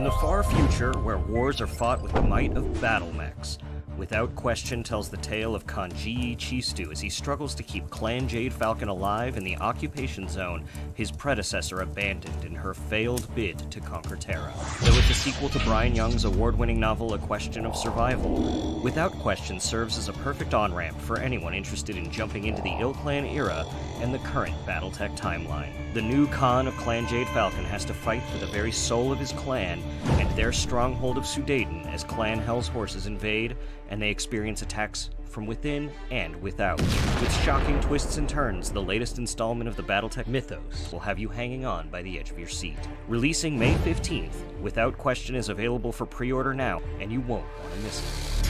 In the far future, where wars are fought with the might of battle mechs, Without Question tells the tale of Kanji Chistu as he struggles to keep Clan Jade Falcon alive in the occupation zone his predecessor abandoned in her failed bid to conquer Terra. Though it's a sequel to Brian Young's award-winning novel A Question of Survival, Without Question serves as a perfect on-ramp for anyone interested in jumping into the Ill Clan era and the current Battletech timeline. The new Khan of Clan Jade Falcon has to fight for the very soul of his clan and their stronghold of Sudaten as Clan Hell's horses invade and they experience attacks from within and without. With shocking twists and turns, the latest installment of the Battletech mythos will have you hanging on by the edge of your seat. Releasing May 15th, Without Question is available for pre-order now, and you won't want to miss it.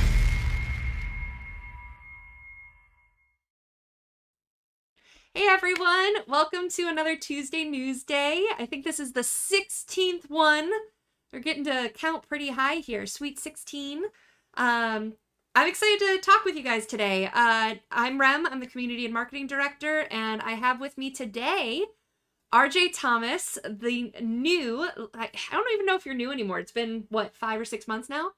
Hey everyone, welcome to another Tuesday Newsday. I think this is the 16th one. We're getting to count pretty high here, sweet 16. I'm excited to talk with you guys today. I'm Rem, I'm the Community and Marketing Director, and I have with me today RJ Thomas, the new, I don't even know if you're new anymore. It's been, what, 5 or 6 months now?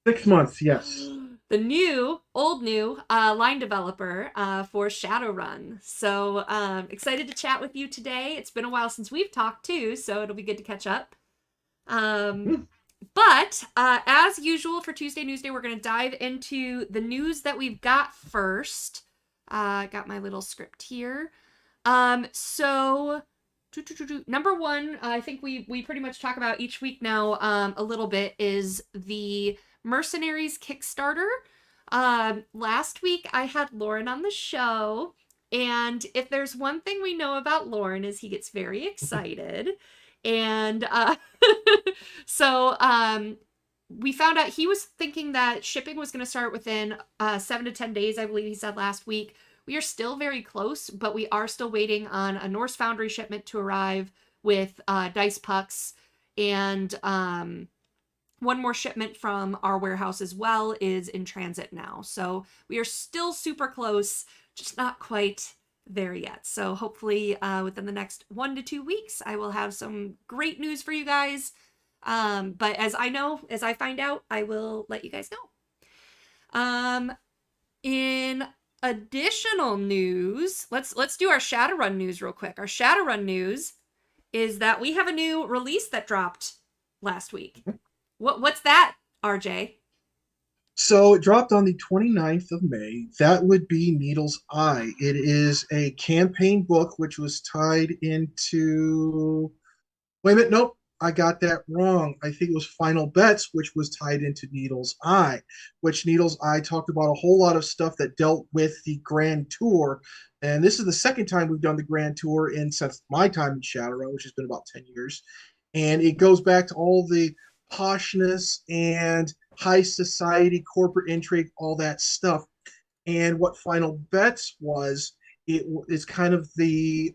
6 months, yes. The new line developer for Shadowrun. So excited to chat with you today. It's been a while since we've talked too, so it'll be good to catch up. But as usual for Tuesday Newsday, we're going to dive into the news that we've got first. I got my little script here. So number one, I think we pretty much talk about each week now a little bit, is the Mercenaries Kickstarter. Last week I had Lauren on the show, and if there's one thing we know about Lauren is he gets very excited. And so we found out he was thinking that shipping was going to start within 7 to 10 days, I believe he said last week. We are still very close, but we are still waiting on a Norse Foundry shipment to arrive with dice pucks, and one more shipment from our warehouse as well is in transit now. So we are still super close, just not quite there yet. So hopefully within the next 1 to 2 weeks, I will have some great news for you guys. But as I find out, I will let you guys know. In additional news, let's do our Shadowrun news real quick. Our Shadowrun news is that we have a new release that dropped last week. What's that, RJ? So it dropped on the 29th of May. That would be Needle's Eye. It is a campaign book which was tied into... Wait a minute, nope, I got that wrong. I think it was Final Bets, which was tied into Needle's Eye, which Needle's Eye talked about a whole lot of stuff that dealt with the Grand Tour. And this is the second time we've done the Grand Tour since my time in Shadowrun, which has been about 10 years. And it goes back to all the poshness and high society, corporate intrigue, all that stuff. And what Final Bets was, it is kind of the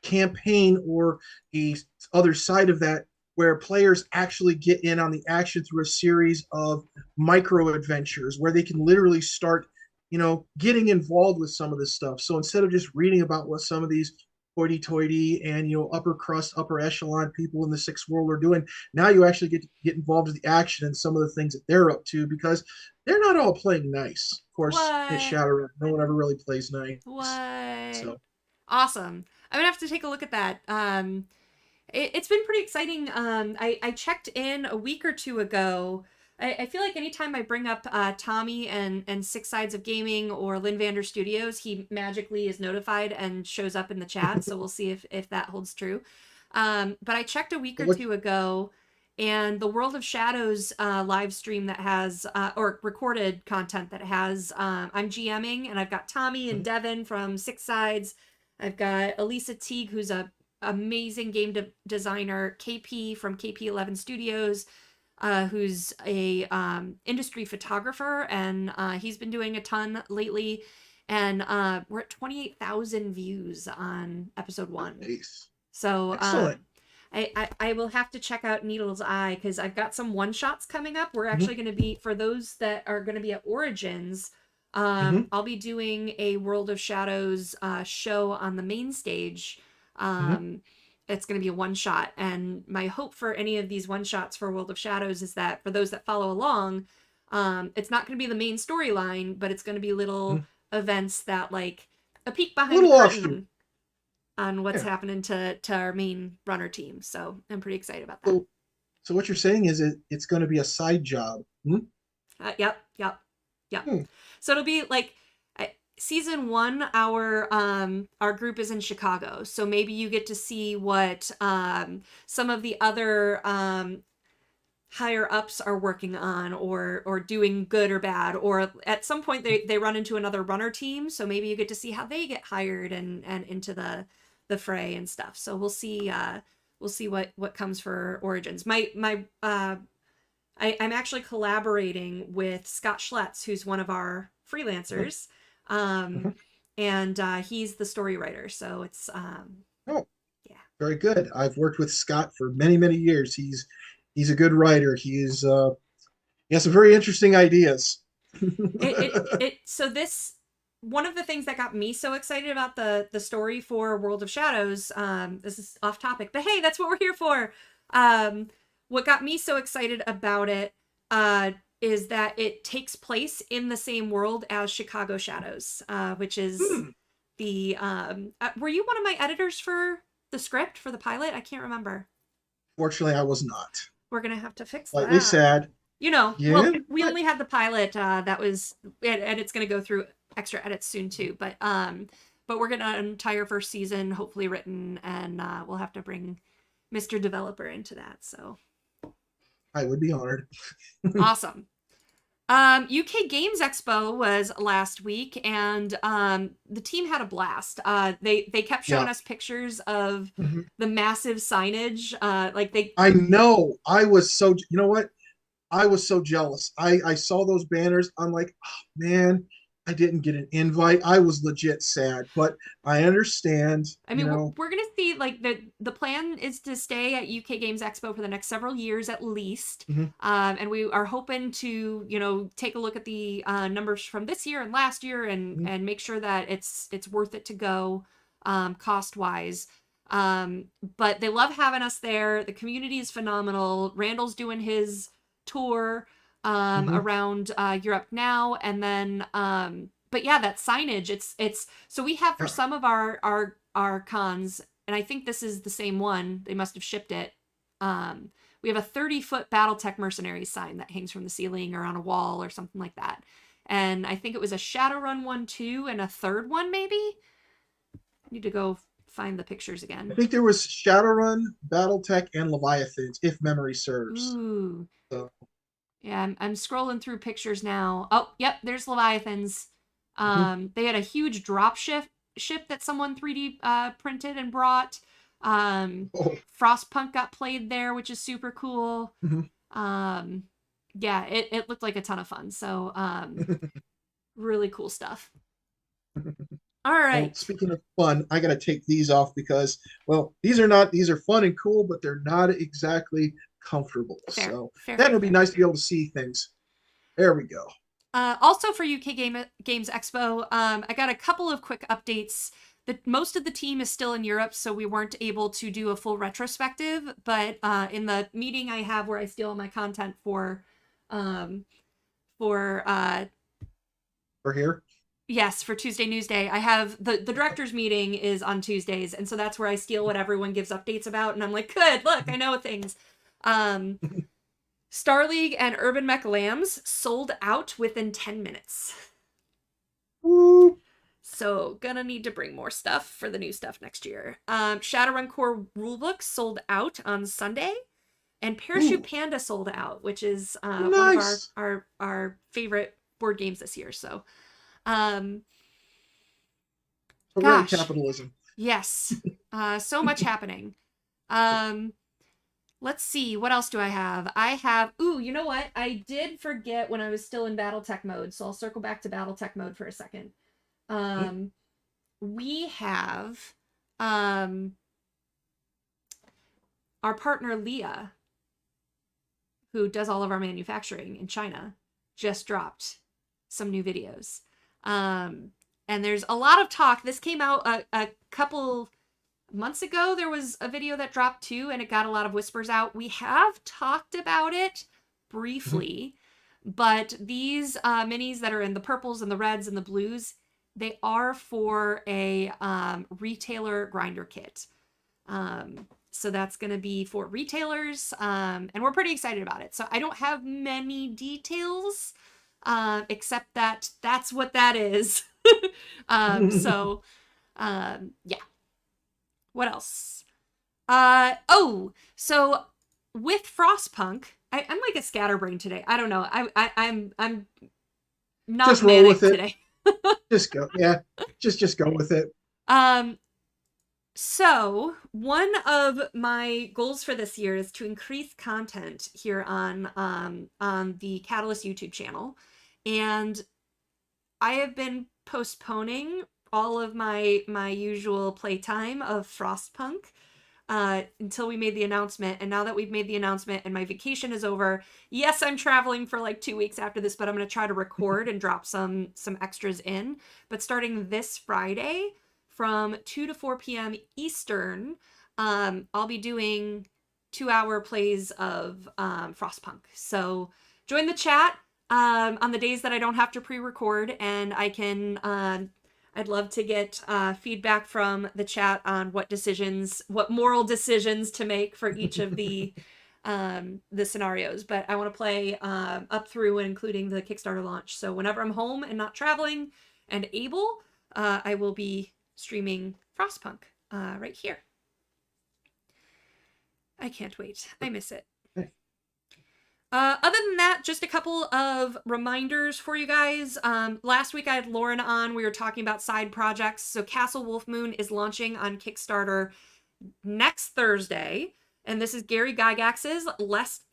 campaign or the other side of that, where players actually get in on the action through a series of micro adventures where they can literally start, getting involved with some of this stuff. So instead of just reading about what some of these hoity-toity and upper crust, upper echelon people in the Sixth World are doing, now you actually get to get involved with the action and some of the things that they're up to, because they're not all playing nice. Of course, at Shadowrun, no one ever really plays nice. What? So Awesome. I'm gonna have to take a look at that. It's been pretty exciting. I checked in a week or two ago. I feel like anytime I bring up Tommy and Six Sides of Gaming or Lynn Vander Studios, he magically is notified and shows up in the chat. So we'll see if that holds true. But I checked a week or two ago, and the World of Shadows live stream that has, or recorded content that has, I'm GMing, and I've got Tommy and Devin from Six Sides. I've got Elisa Teague, who's a amazing game designer, KP from KP11 Studios, who's a industry photographer, and he's been doing a ton lately, and we're at 28,000 views on episode 1. nice. So Excellent. I will have to check out Needle's Eye, because I've got some one-shots coming up. We're actually going to be, for those that are going to be at Origins, I'll be doing a World of Shadows show on the main stage it's going to be a one-shot. And my hope for any of these one-shots for World of Shadows is that for those that follow along, it's not going to be the main storyline, but it's going to be little events that, like, a peek behind the curtain on what's happening to our main runner team. So I'm pretty excited about that. So what you're saying is it's going to be a side job. Yep. So it'll be like season 1. Our group is in Chicago, so maybe you get to see what some of the other higher ups are working on, or doing good or bad, or at some point they run into another runner team, so maybe you get to see how they get hired and into the fray and stuff. So we'll see what comes for Origins. I'm actually collaborating with Scott Schletz, who's one of our freelancers, and he's the story writer. So it's very good. I've worked with Scott for many years. He's a good writer. He has some very interesting ideas. So this, one of the things that got me so excited about the story for World of Shadows, this is off topic, but hey, that's what we're here for. What got me so excited about it is that it takes place in the same world as Chicago Shadows, which is the were you one of my editors for the script for the pilot? I can't remember. Fortunately, I was not. We're gonna have to fix that. Slightly sad. You know, Yeah, well, we only had the pilot that was, and it's gonna go through extra edits soon too. But we're gonna an entire first season, hopefully written, and we'll have to bring Mr. Developer into that. So I would be honored. awesome. UK Games Expo was last week, and the team had a blast. They kept showing us pictures of the massive signage. I know. I was so, you know what? I was so jealous. I saw those banners. I'm like, oh, man, I didn't get an invite. I was legit sad, but I understand. I mean, we're gonna see, like, the plan is to stay at UK Games Expo for the next several years at least, and we are hoping to take a look at the numbers from this year and last year, and make sure that it's worth it to go cost wise. But they love having us there. The community is phenomenal. Randall's doing his tour around Europe now, and then but yeah, that signage, it's so we have for some of our cons, and I think this is the same one, they must have shipped it, we have a 30-foot Battletech Mercenaries sign that hangs from the ceiling or on a wall or something like that, and I think it was a Shadowrun one too, and a third one maybe. I need to go find the pictures again. I think there was Shadowrun, Battletech, and Leviathans, if memory serves. Ooh. So. Yeah, I'm scrolling through pictures now. Oh, yep, there's Leviathans. They had a huge drop ship that someone 3D printed and brought. Frostpunk got played there, which is super cool. Yeah, it looked like a ton of fun. So really cool stuff. All right. Well, speaking of fun, I got to take these off because, well, these are fun and cool, but they're not exactly comfortable. Fair, that would be nice to be able to see things. There we go. Also for UK Games Expo, I got a couple of quick updates. Most of the team is still in Europe, so we weren't able to do a full retrospective, but in the meeting I have where I steal my content for here? Yes, for Tuesday Newsday. I have the director's meeting is on Tuesdays, and so that's where I steal what everyone gives updates about, and I'm like, good, look, I know things. Star League and Urbanmech Lambs sold out within 10 minutes. Woo. So gonna need to bring more stuff for the new stuff next year. Shadowrun Core Rulebook sold out on Sunday, and Parachute Panda sold out, which is one of our favorite board games this year. So, gosh, capitalism. Yes, so much happening. Let's see, what else do I have? I have, you know what? I did forget when I was still in Battletech mode, so I'll circle back to Battletech mode for a second. We have our partner Liya, who does all of our manufacturing in China, just dropped some new videos. And there's a lot of talk. This came out a couple months ago, there was a video that dropped too, and it got a lot of whispers out. We have talked about it briefly, but these minis that are in the purples and the reds and the blues, they are for a retailer grinder kit. So that's going to be for retailers, and we're pretty excited about it. So I don't have many details, except that that's what that is. So, yeah. What else? Oh, so with Frostpunk, I'm like a scatterbrain today. I don't know. I'm not Just roll manic with it. today. Just go. Yeah. Just go with it. So one of my goals for this year is to increase content here on the Catalyst YouTube channel. And I have been postponing all of my usual playtime of Frostpunk until we made the announcement. And now that we've made the announcement and my vacation is over, yes, I'm traveling for like 2 weeks after this, but I'm going to try to record and drop some extras in. But starting this Friday from 2 to 4 p.m. Eastern, I'll be doing 2-hour plays of Frostpunk. So join the chat on the days that I don't have to pre-record, and I can I'd love to get feedback from the chat on what moral decisions to make for each of the scenarios. But I want to play up through and including the Kickstarter launch. So whenever I'm home and not traveling and able, I will be streaming Frostpunk right here. I can't wait. I miss it. Other than that, just a couple of reminders for you guys. Last week I had Lauren on. We were talking about side projects. So Castle Wolfmoon is launching on Kickstarter next Thursday. And this is Gary Gygax's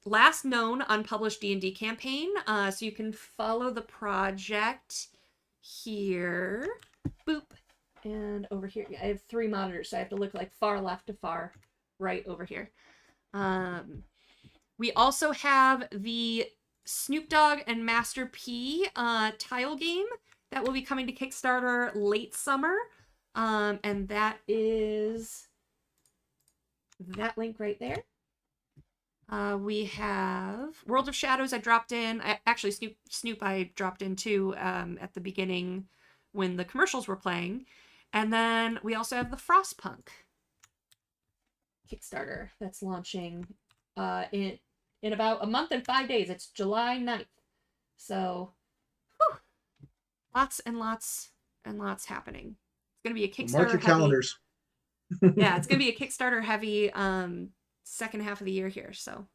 last known unpublished D&D campaign. So you can follow the project here. Boop. And over here. Yeah, I have 3 monitors, so I have to look like far left to far right over here. We also have the Snoop Dogg and Master P tile game that will be coming to Kickstarter late summer. And that is that link right there. We have World of Shadows I dropped in. Actually, Snoop I dropped in too at the beginning when the commercials were playing. And then we also have the Frostpunk Kickstarter that's launching in about a month and 5 days. It's July 9th. So, whew, lots and lots and lots happening. It's going to be a Kickstarter Mark your calendars. Yeah, it's going to be a Kickstarter heavy second half of the year here. So,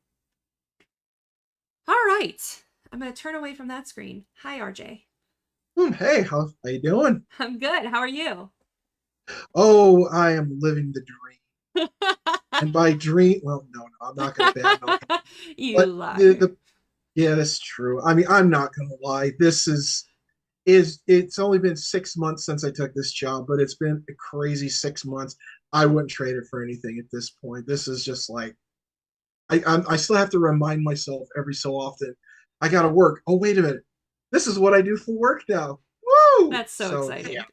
all right. I'm going to turn away from that screen. Hi, RJ. Hey, how you doing? I'm good. How are you? Oh, I am living the dream. And by dream, well, no, I'm not going to badmouth. You lie. Yeah, that's true. I mean, I'm not going to lie. This it's only been 6 months since I took this job, but it's been a crazy 6 months. I wouldn't trade it for anything at this point. This is just like, I still have to remind myself every so often, I got to work. Oh, wait a minute. This is what I do for work now. Woo! That's so exciting. Yeah.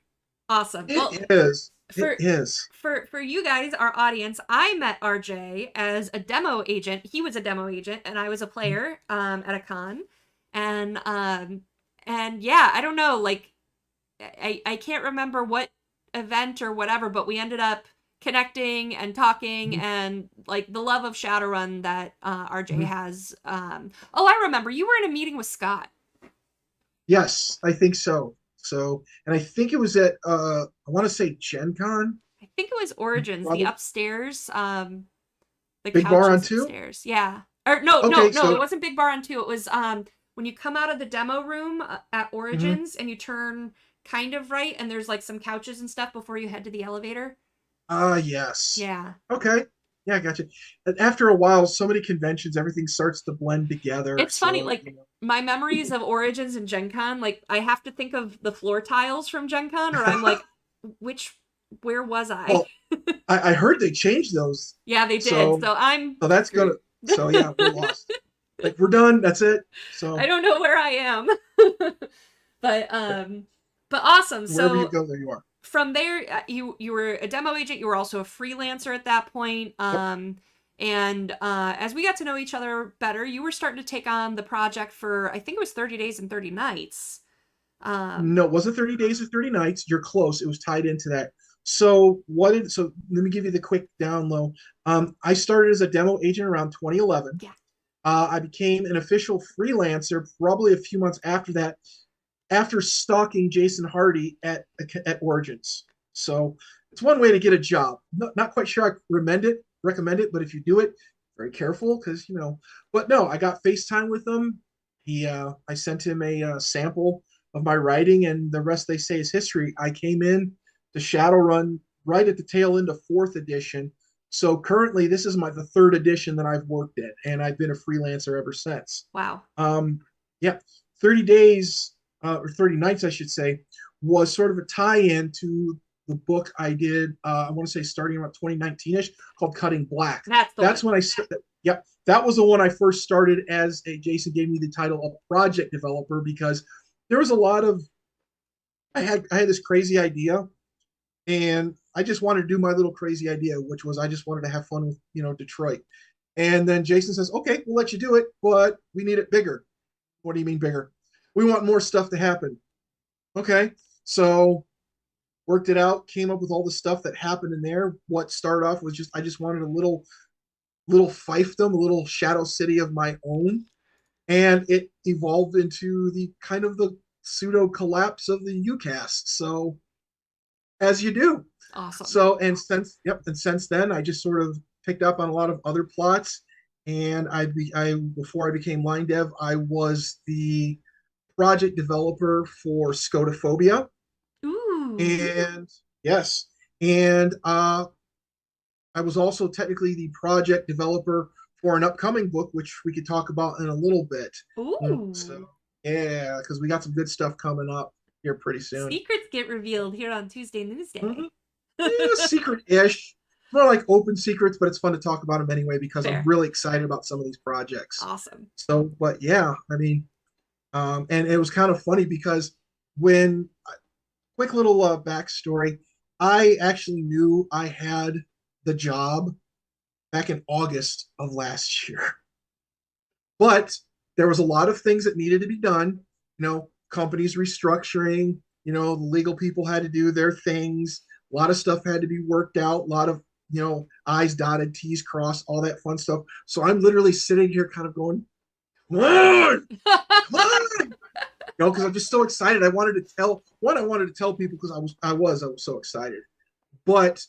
Awesome. It is. It is. For you guys, our audience, I met RJ as a demo agent. He was a demo agent, and I was a player at a con. And yeah, I don't know, like, I can't remember what event or whatever, but we ended up connecting and talking, and like the love of Shadowrun that RJ has. Oh, I remember, you were in a meeting with Scott. Yes, I think so. So, and I think it was at I want to say Gen Con. I think it was Origins, the upstairs, the Big Bar on 2? upstairs. Yeah. Or no, it wasn't Big Bar on 2. It was when you come out of the demo room at Origins and you turn kind of right, and there's like some couches and stuff before you head to the elevator. Yes. Yeah. Okay. Yeah, I got you. And after a while, so many conventions, everything starts to blend together. It's funny, like, my memories of Origins and Gen Con, like, I have to think of the floor tiles from Gen Con, or I'm like, where was I? Well, I heard they changed those. Yeah, they did. So that's gonna. So yeah, we're lost. Like, we're done. That's it. So I don't know where I am. But awesome. Wherever so you go, there you are. from there, you were a demo agent. You were also a freelancer at that point. Yep. And as we got to know each other better, you were starting to take on the project for, I think it was 30 days and 30 nights. No, it wasn't 30 days or 30 nights. You're close. It was tied into that. So let me give you the quick down low. I started as a demo agent around 2011. Yeah. I became an official freelancer probably a few months after that, after stalking Jason Hardy at Origins. So it's one way to get a job. Not quite sure I recommend it, but if you do it, very careful because you know. But no, I got FaceTime with him. I sent him a sample of my writing, and the rest they say is history. I came in to Shadowrun right at the tail end of fourth edition. So currently, this is the third edition that I've worked in, and I've been a freelancer ever since. Wow. Yeah, 30 days or 30 nights, I should say, was sort of a tie-in to the book I did. I want to say starting around 2019ish, called Cutting Black. That's when I started. Yep, that was the one I first started as a. Jason gave me the title of project developer because there was a lot of. I had this crazy idea, and I just wanted to do my little crazy idea, which was I just wanted to have fun with Detroit. And then Jason says, "Okay, we'll let you do it, but we need it bigger." What do you mean bigger? We want more stuff to happen. Okay, so worked it out, came up with all the stuff that happened in there. What started off was just I just wanted a little fiefdom, a little shadow city of my own, and it evolved into the kind of the pseudo collapse of the UCAST. So as you do. awesome. So and since then I just sort of picked up on a lot of other plots. And I before I became line dev, I was the project developer for Scotophobia. Ooh. And yes, and I was also technically the project developer for an upcoming book, which we could talk about in a little bit. Ooh. So yeah, because we got some good stuff coming up here pretty soon. Secrets get revealed here on Tuesday Newsday. Mm-hmm. Yeah, secret-ish. More like open secrets, but it's fun to talk about them anyway because Fair. I'm really excited about some of these projects. Awesome. So, but yeah, I mean, and it was kind of funny because when quick little backstory, I actually knew I had the job back in August of last year, but there was a lot of things that needed to be done. Companies restructuring. The legal people had to do their things. A lot of stuff had to be worked out. A lot of I's dotted, T's crossed, all that fun stuff. So I'm literally sitting here kind of going, come on, come on. Because I'm just so excited. I wanted to tell people because I was so excited. But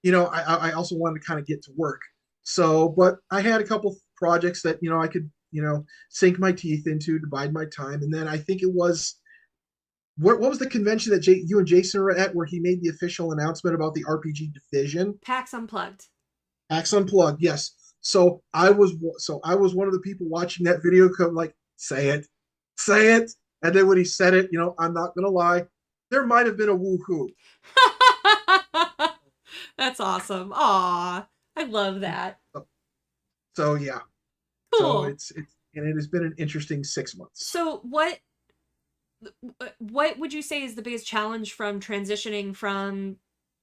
I also wanted to kind of get to work. So, but I had a couple projects that I could sink my teeth into to bide my time. And then I think it was what was the convention that you and Jason were at where he made the official announcement about the RPG division? PAX Unplugged. PAX Unplugged, yes. So I was one of the people watching that video come like, say it. And then when he said it, I'm not gonna lie, there might have been a woohoo. That's awesome. Aw, I love that. So yeah. Cool. So it's and it has been an interesting 6 months. So what would you say is the biggest challenge from transitioning from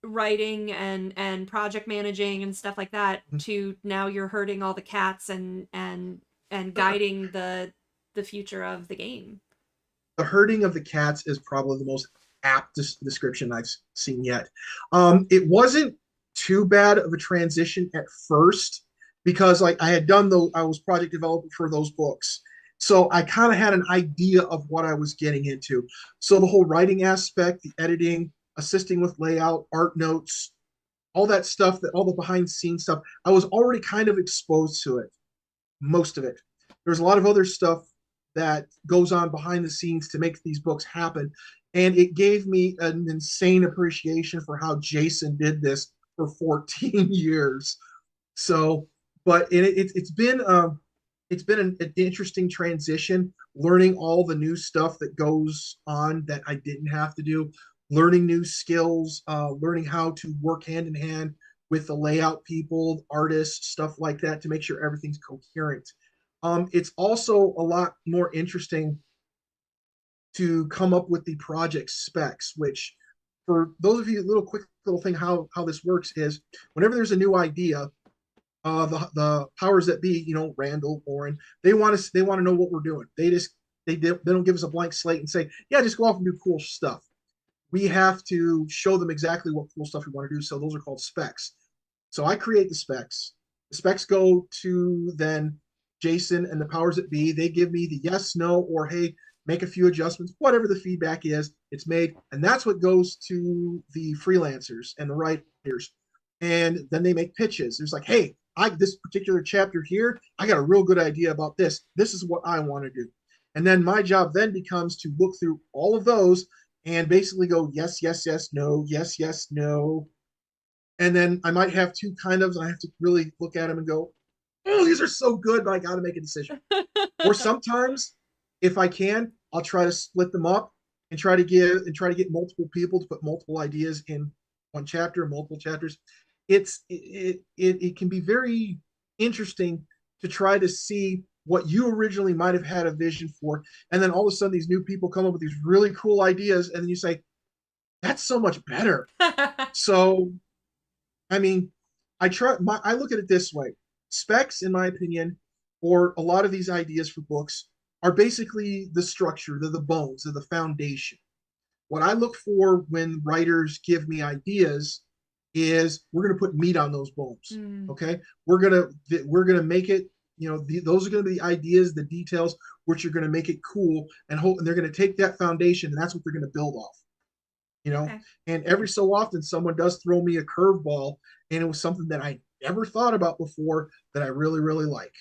writing and project managing and stuff like that to now you're herding all the cats and guiding the future of the game? The herding of the cats is probably the most apt description I've seen yet. It wasn't too bad of a transition at first because like I was project developer for those books. So I kind of had an idea of what I was getting into. So the whole writing aspect, the editing, assisting with layout, art notes, all that stuff, all the behind the scenes stuff, I was already kind of exposed to it, most of it. There's a lot of other stuff that goes on behind the scenes to make these books happen. And it gave me an insane appreciation for how Jason did this for 14 years. So, but it's been an interesting transition, learning all the new stuff that goes on that I didn't have to do, learning new skills, learning how to work hand in hand with the layout people, artists, stuff like that to make sure everything's coherent. It's also a lot more interesting to come up with the project specs, which for those of you, quick little thing how this works is whenever there's a new idea, the powers that be, Randall, Oren, they want to know what we're doing. They don't give us a blank slate and say, yeah, just go off and do cool stuff. We have to show them exactly what cool stuff we want to do. So those are called specs. So I create the specs. The specs go to then Jason and the powers that be. They give me the yes, no, or hey, make a few adjustments, whatever the feedback is, it's made. And that's what goes to the freelancers and the writers. And then they make pitches. There's like, hey, this particular chapter here, I got a real good idea about this. This is what I want to do. And then my job then becomes to look through all of those and basically go, yes, yes, yes, no, yes, yes, no. And then I might have two kind of, I have to really look at them and go, oh, these are so good, but I got to make a decision. Or sometimes, if I can, I'll try to split them up and try to get multiple people to put multiple ideas in one chapter, multiple chapters. It can be very interesting to try to see what you originally might have had a vision for, and then all of a sudden these new people come up with these really cool ideas, and then you say, "That's so much better." So, I mean, I look at it this way: specs, in my opinion, or a lot of these ideas for books are basically the structure, they're the bones, they're the foundation. What I look for when writers give me ideas is we're going to put meat on those bones. Okay, we're gonna make it. Those are going to be the ideas, the details, which are going to make it cool, and they're going to take that foundation, and that's what they're going to build off. Okay. And every so often, someone does throw me a curveball, and it was something that I never thought about before that I really, really like.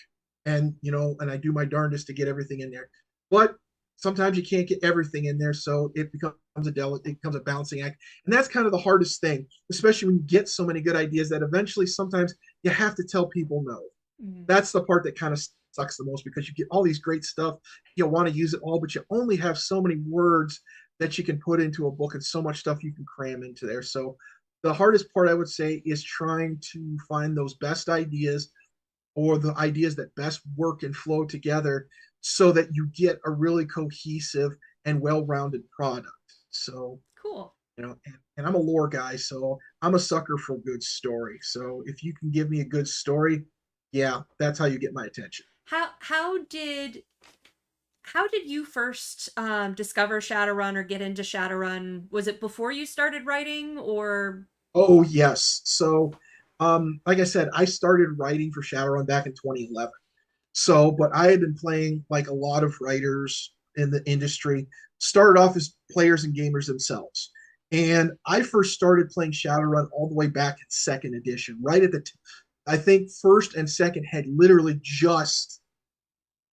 And and I do my darndest to get everything in there, but sometimes you can't get everything in there, so it becomes a balancing act, and that's kind of the hardest thing, especially when you get so many good ideas that eventually sometimes you have to tell people no. That's the part that kind of sucks the most, because you get all these great stuff, you want to use it all, but you only have so many words that you can put into a book and so much stuff you can cram into there. So the hardest part, I would say, is trying to find those best ideas, or the ideas that best work and flow together, so that you get a really cohesive and well-rounded product. So cool. And I'm a lore guy, so I'm a sucker for a good story. So if you can give me a good story, yeah, that's how you get my attention. How did you first discover Shadowrun or get into Shadowrun? Was it before you started writing, or? Oh, yes. So, like I said, I started writing for Shadowrun back in 2011. So, but I had been playing like a lot of writers in the industry, started off as players and gamers themselves. And I first started playing Shadowrun all the way back in second edition, right at I think first and second had literally just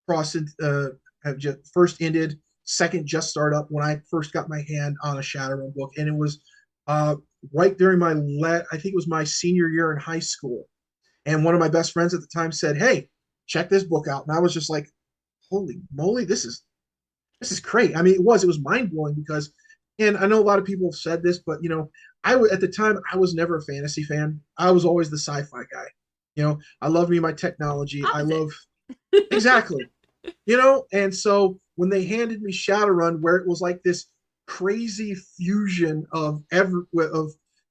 crossed, have just first ended, second just started up when I first got my hand on a Shadowrun book. And it was right during I think it was my senior year in high school. And one of my best friends at the time said, "Hey, check this book out." And I was just like, holy moly, this is great. I mean, it was mind blowing, because, and I know a lot of people have said this, but at the time I was never a fantasy fan. I was always the sci-fi guy. I love me my technology. Opposite. I love exactly. And so when they handed me Shadowrun, where it was like this crazy fusion of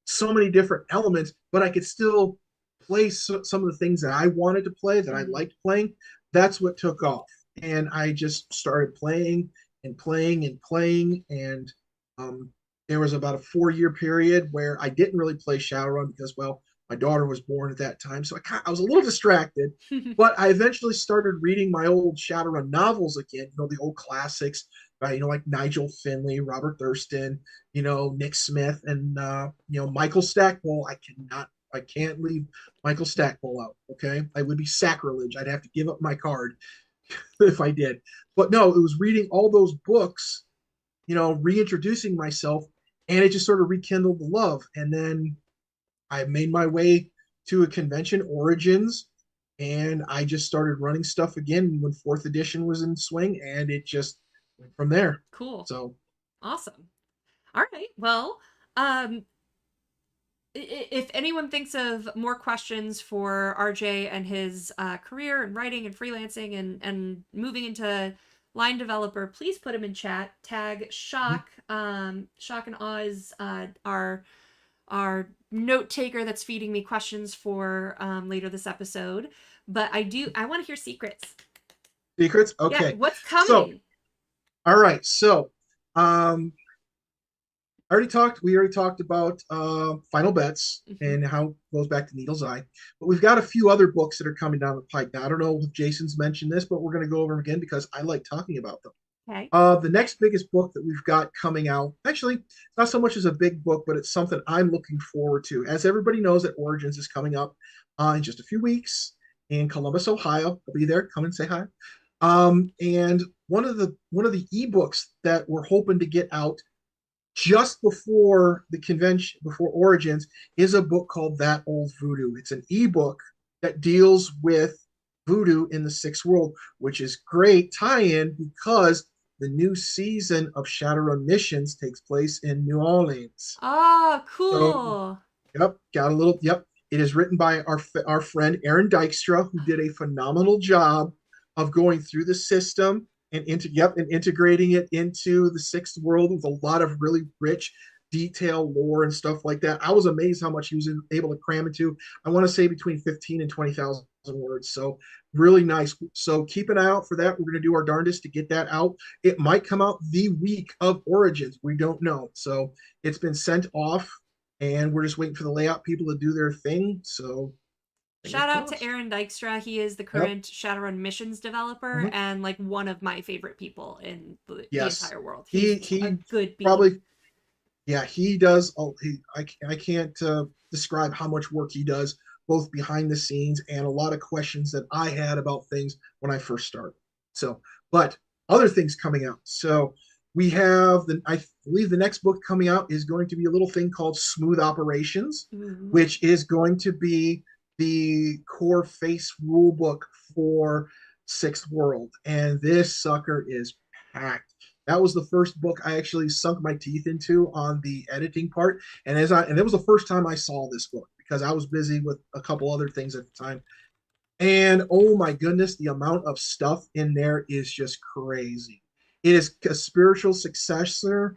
so many different elements, but I could still play some of the things that I wanted to play, that I liked playing, that's what took off. And I just started playing and playing and playing. And there was about a 4-year period where I didn't really play Shadowrun because, well, my daughter was born at that time. So I was a little distracted, but I eventually started reading my old Shadowrun novels again, the old classics, right? Like Nigel Finley, Robert Thurston, Nick Smith, and, Michael Stackpole. I can't leave Michael Stackpole out. Okay. It would be sacrilege. I'd have to give up my card if I did. But no, it was reading all those books, reintroducing myself, and it just sort of rekindled the love. And then I made my way to a convention, Origins, and I just started running stuff again when 4th edition was in swing, and it just went from there. Cool. So awesome. All right. Well, if anyone thinks of more questions for RJ and his career and writing and freelancing and moving into line developer, please put him in chat. Tag Shock. Shock and Oz, our note taker that's feeding me questions for later this episode. But I want to hear secrets. Secrets? Okay. Yeah, what's coming? So, all right. So, we already talked about Final Bets and how it goes back to Needle's Eye. But we've got a few other books that are coming down the pike. Now, I don't know if Jason's mentioned this, but we're going to go over them again because I like talking about them. Okay. The next biggest book that we've got coming out, actually, it's not so much as a big book, but it's something I'm looking forward to. As everybody knows, that Origins is coming up in just a few weeks in Columbus, Ohio. I'll be there. Come and say hi. And one of the ebooks that we're hoping to get out just before the convention, before Origins, is a book called That Old Voodoo. It's an ebook that deals with voodoo in the Sixth World, which is great tie-in because the new season of Shadowrun Missions takes place in New Orleans. Oh, cool. So, yep, got a little, yep. It is written by our friend Aaron Dykstra, who did a phenomenal job of going through the system and integrating it into the Sixth World with a lot of really rich, detailed lore and stuff like that. I was amazed how much he was able to cram into. I want to say between 15 and 20,000 words. So really nice. So keep an eye out for that. We're going to do our darndest to get that out. It might come out the week of Origins. We don't know. So it's been sent off, and we're just waiting for the layout people to do their thing. So shout out to Aaron Dykstra. He is the current Shadowrun Missions developer and like one of my favorite people in the entire world. He's a good beat. Probably, yeah, he does. I can't describe how much work he does, both behind the scenes and a lot of questions that I had about things when I first started. So, but other things coming out. So we have I believe the next book coming out is going to be a little thing called Smooth Operations, which is going to be the core face rulebook for Sixth World. And this sucker is packed. That was the first book I actually sunk my teeth into on the editing part. And it was the first time I saw this book because I was busy with a couple other things at the time. And oh my goodness, the amount of stuff in there is just crazy. It is a spiritual successor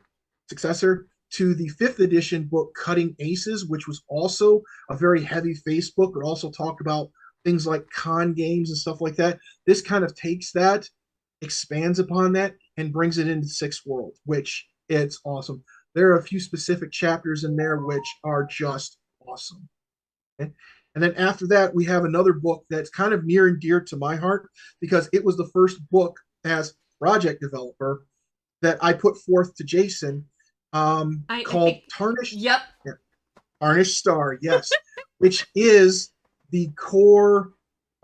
to the 5th edition book Cutting Aces, which was also a very heavy face book, but also talked about things like con games and stuff like that. This kind of takes that, expands upon that, and brings it into Sixth World, which it's awesome. There are a few specific chapters in there which are just awesome. Okay? And then after that, we have another book that's kind of near and dear to my heart because it was the first book as project developer that I put forth to Jason called Tarnished. Yep. Yeah, Tarnished Star, yes, which is the core,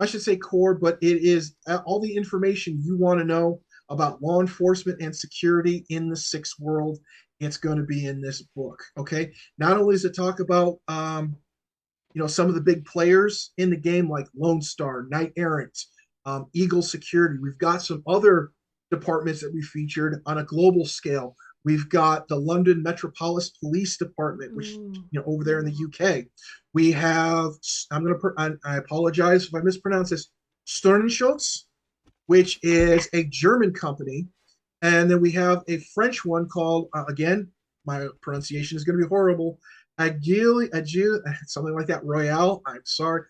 I should say core, but it is all the information you want to know about law enforcement and security in the Sixth World. It's going to be in this book. Okay. Not only does it talk about, some of the big players in the game like Lone Star, Knight Errant, Eagle Security. We've got some other departments that we featured on a global scale. We've got the London Metropolis Police Department, which over there in the UK. We have I apologize if I mispronounce this, Sternenschutz, which is a German company, and then we have a French one called again, my pronunciation is going to be horrible, Agile, something like that, Royale. I'm sorry,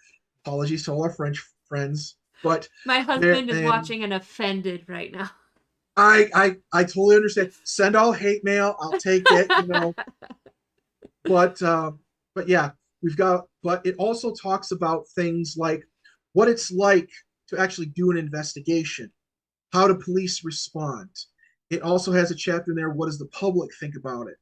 apologies to all our French friends, but my husband is watching and offended right now. I totally understand. Send all hate mail. I'll take it, But yeah, but it also talks about things like what it's like to actually do an investigation, how do police respond. It also has a chapter in there, what does the public think about it,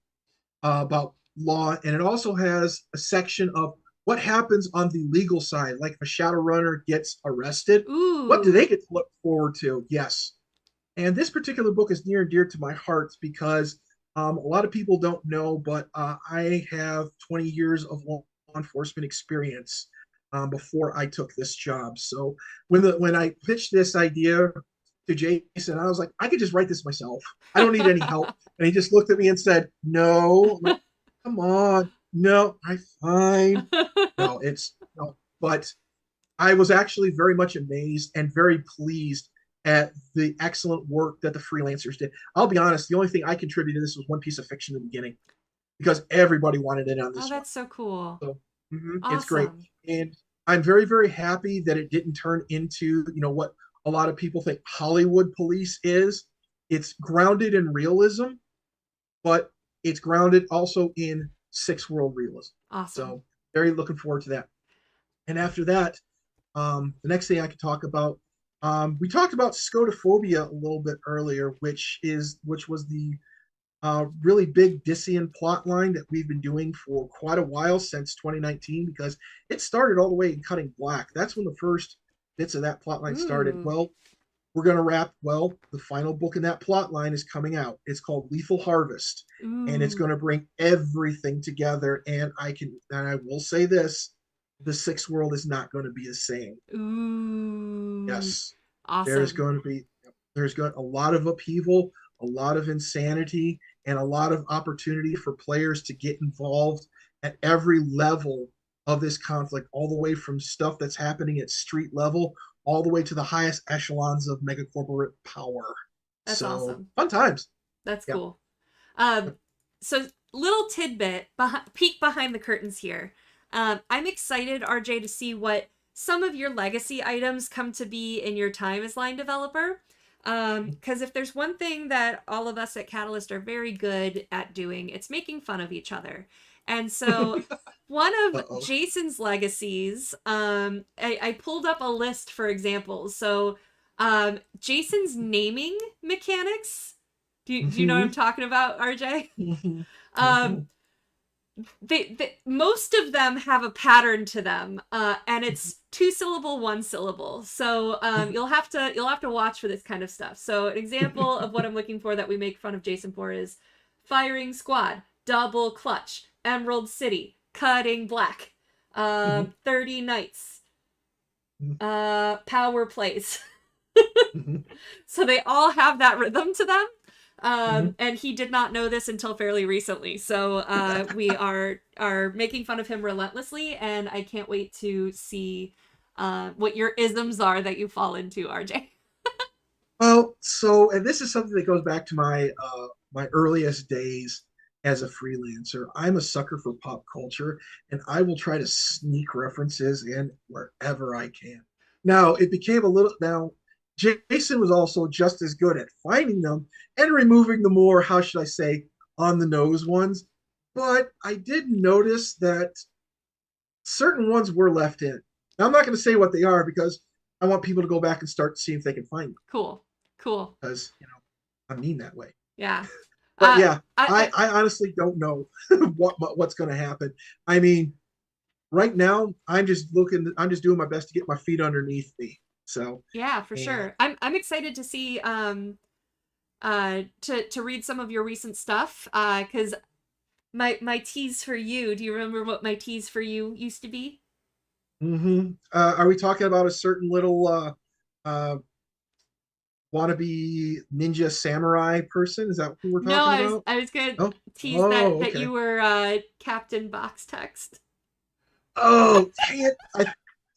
about law, and it also has a section of what happens on the legal side, like if a Shadowrunner gets arrested, what do they get to look forward to? Yes. And this particular book is near and dear to my heart because a lot of people don't know, but I have 20 years of law enforcement experience before I took this job. So when I pitched this idea to Jason, I was like, I could just write this myself. I don't need any help. And he just looked at me and said, no. I'm like, come on. No, I'm fine. No. But I was actually very much amazed and very pleased at the excellent work that the freelancers did. I'll be honest, the only thing I contributed to this was one piece of fiction in the beginning because everybody wanted in on Oh, this one. that's so cool. So it's great. Awesome. And I'm very, very happy that it didn't turn into, what a lot of people think Hollywood Police is. It's grounded in realism, but it's grounded also in six world realism. Awesome. So very looking forward to that. And after that, the next thing I could talk about, we talked about scotophobia a little bit earlier, which was the really big Dissian plot line that we've been doing for quite a while since 2019 because it started all the way in Cutting Black. That's when the first bits of that plot line started. Well, we're going to wrap. Well, the final book in that plot line is coming out. It's called Lethal Harvest, and it's going to bring everything together. And I will say this: the sixth world is not going to be the same. Ooh. Yes, Awesome. there's going a lot of upheaval, a lot of insanity, and a lot of opportunity for players to get involved at every level of this conflict, all the way from stuff that's happening at street level all the way to the highest echelons of megacorporate power. That's awesome. Fun times. That's cool. So little tidbit, peek behind the curtains here. I'm excited, RJ, to see what some of your legacy items come to be in your time as line developer. Because if there's one thing that all of us at Catalyst are very good at doing, it's making fun of each other. And so one of Jason's legacies, I pulled up a list for examples. So Jason's naming mechanics, do you know what I'm talking about, RJ? They most of them have a pattern to them, and it's 2-syllable, 1-syllable. So you'll have to watch for this kind of stuff. So an example of what I'm looking for that we make fun of Jason for is Firing Squad, Double Clutch, Emerald City, Cutting Black, 30 Nights, Power Plays. So they all have that rhythm to them. And he did not know this until fairly recently. So we are making fun of him relentlessly, and I can't wait to see what your isms are that you fall into, RJ. Well, and this is something that goes back to my earliest days as a freelancer. I'm a sucker for pop culture, and I will try to sneak references in wherever I can. Now, it became a little now. Jason was also just as good at finding them and removing the more, how should I say, on the nose ones. But I did notice that certain ones were left in. Now, I'm not going to say what they are because I want people to go back and start to see if they can find them. Cool. Because, I mean that way. Yeah. But yeah, I honestly don't know what's going to happen. I mean, right now, I'm just doing my best to get my feet underneath me. So yeah, for sure. I'm excited to see to read some of your recent stuff because my tease for you. Do you remember what my tease for you used to be? Are we talking about a certain little wannabe ninja samurai person? Is that who we're talking about? I was gonna tease that you were Captain Box Text. Oh, dang it!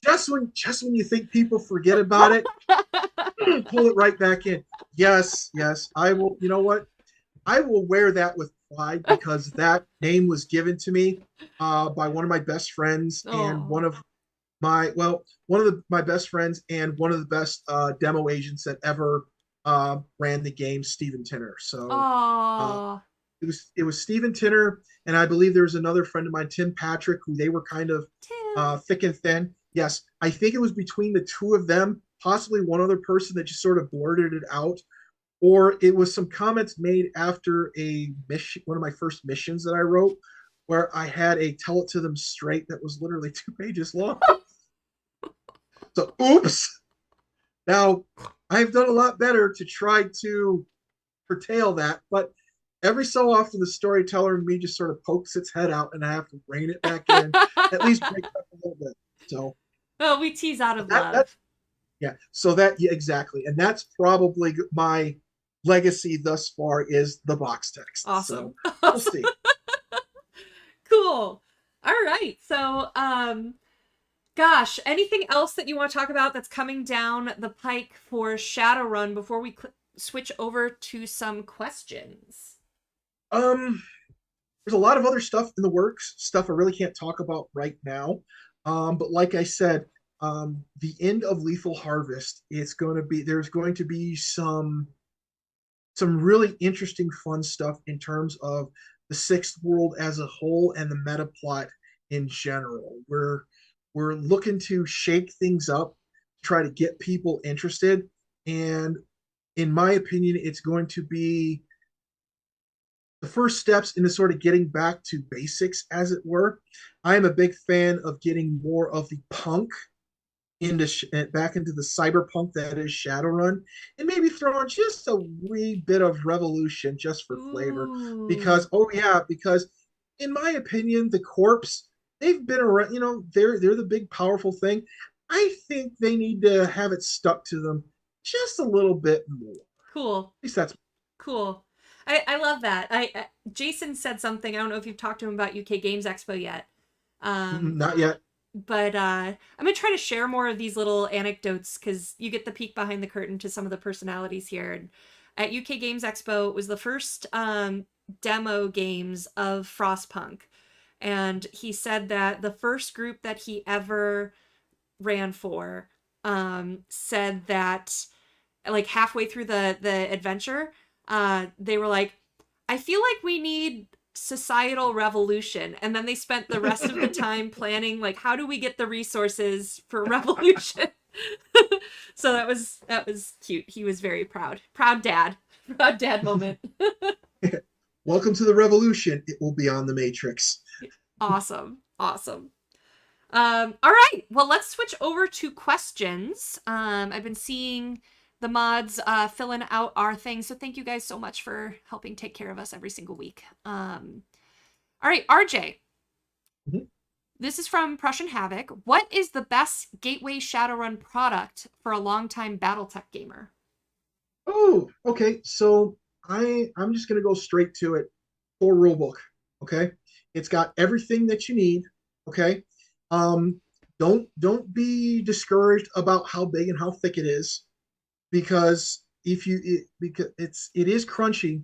Just when you think people forget about it, pull it right back in. Yes, I will. You know what? I will wear that with pride because that name was given to me by one of my best friends and one of my best friends and one of the best demo agents that ever ran the game, Stephen Tinner. So it was Stephen Tinner, and I believe there was another friend of mine, Tim Patrick, who they were kind of thick and thin. Yes, I think it was between the two of them, possibly one other person that just sort of blurted it out, or it was some comments made after a mission, one of my first missions that I wrote, where I had a tell it to them straight that was literally 2 pages long. So, oops. Now, I've done a lot better to try to curtail that, but every so often the storyteller in me just sort of pokes its head out and I have to rein it back in, at least break it up a little bit. So, well, we tease out of love. Exactly. And that's probably my legacy thus far is the box text. Awesome. So, we'll see. Cool. All right. So, Gosh, anything else that you want to talk about that's coming down the pike for Shadowrun before we switch over to some questions? There's a lot of other stuff in the works, stuff I really can't talk about right now. But like I said, the end of Lethal Harvest, there's going to be some really interesting, fun stuff in terms of the Sixth World as a whole and the meta plot in general. We're looking to shake things up, try to get people interested, and in my opinion, it's going to be the first steps into sort of getting back to basics, as it were. I am a big fan of getting more of the punk back into the cyberpunk that is Shadowrun, and maybe throw in just a wee bit of revolution just for flavor. Ooh. Because in my opinion, the corpse, they've been around. They're the big powerful thing. I think they need to have it stuck to them just a little bit more. Cool. At least that's Cool. I love that. Jason said something. I don't know if you've talked to him about UK Games Expo yet. not yet. But I'm gonna try to share more of these little anecdotes because you get the peek behind the curtain to some of the personalities here. And at UK Games Expo, it was the first demo games of Frostpunk, and he said that the first group that he ever ran for said that like halfway through the adventure, they were like, I feel like we need societal revolution, and then they spent the rest of the time planning like how do we get the resources for revolution. So that was cute. He was very proud dad moment. Welcome to the revolution. It will be on the Matrix. Awesome. All right, well, let's switch over to questions. I've been seeing the mods filling out our thing, so thank you guys so much for helping take care of us every single week. All right, RJ. Mm-hmm. This is from Prussian Havoc. What is the best Gateway Shadowrun product for a longtime BattleTech gamer? Oh, okay. So I'm just gonna go straight to it. Core Rulebook. Okay, it's got everything that you need. Okay, um, don't be discouraged about how big and how thick it is, because it is crunchy.